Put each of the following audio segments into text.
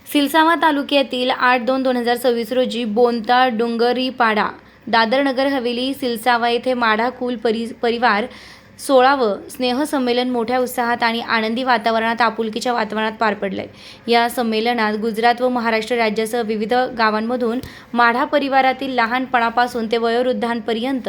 सिलसावा तालुक्यातील 8/2/2026 रोजी बोनता डोंगरीपाडा दादर नगर हवेली सिलसावा येथे माढा कुल परिवार 16व स्नेहसंमेलन मोठ्या उत्साहात आणि आनंदी वातावरणात आपुलकीच्या वातावरणात पार पडले। या संमेलनात गुजरात व महाराष्ट्र राज्यासह विविध गावांमधून माढा परिवारातील लहानपणापासून ते वयोवृद्धांपर्यंत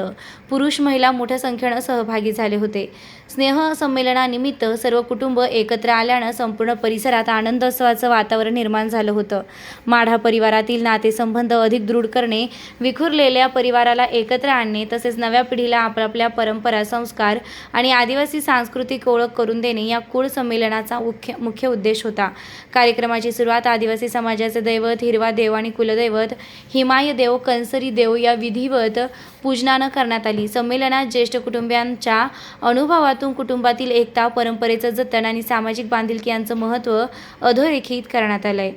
पुरुष महिला मोठ्या संख्येने सहभागी झाले होते। स्नेह संमेलनानिमित्त सर्व कुटुंब एकत्र आल्याने संपूर्ण परिसरात आनंदोत्सवाचं वातावरण निर्माण झालं होतं। माढा परिवारातील नातेसंबंध अधिक दृढ करणे, विखुरलेल्या परिवाराला एकत्र आणणे तसेच नव्या पिढीला आपापल्या परंपरा, संस्कार आणि आदिवासी सांस्कृतिक ओळख करून देणे या कुळ संमेलनाचा मुख्य उद्देश होता। कार्यक्रमाची सुरुवात आदिवासी समाजाचे दैवत हिरवा देव आणि कुलदैवत हिमाय देव कंसरी देव या विधिवत पूजनानं करण्यात आली। संमेलनात ज्येष्ठ कुटुंबियांच्या अनुभवातून कुटुंबातील एकता, परंपरेचं जतन आणि सामाजिक बांधिलकी यांचं महत्त्व अधोरेखित करण्यात आलंय।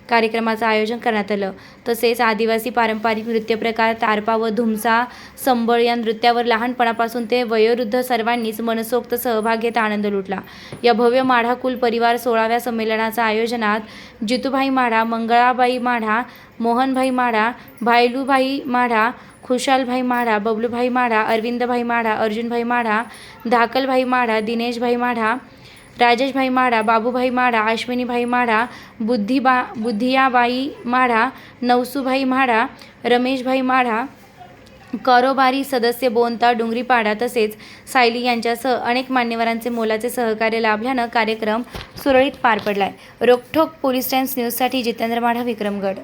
कार्यक्रमाचं आयोजन करण्यात आलं। तसेच आदिवासी पारंपरिक नृत्य प्रकार तारपा व धुमसा संबळ या नृत्यावर लहानपणापासून ते वयोवृद्ध सर्वांनीच मनसोक्त सहभाग घेत आनंद लुटला। या भव्य माढा कुल परिवार 16व्या संमेलनाच्या आयोजनात जितूभाई माढा, मंगळाबाई माढा, मोहनभाई माढा, भाईलूभाई माढा, खुशालभाई माढा, बबलूभाई माढा, अरविंदभाई माढा, अर्जुनभाई माढा, धाकलभाई माढा, दिनेशभाई माढा, राजेशभाई माढा, बाबूभाई माढा, अश्विनीभाई माढा, बुद्धियाबाई माढा, नवसूभाई माढा, रमेशभाई माढा, कारोबारी सदस्य बोनता डोंगरीपाडा तसेच सायली यांच्यासह अनेक मान्यवरांचे मोलाचे सहकार्य लाभल्यानं कार्यक्रम सुरळीत पार पडलाय। रोकठोक पोलीस टाइम्स न्यूजसाठी जितेंद्र माढा, विक्रमगड।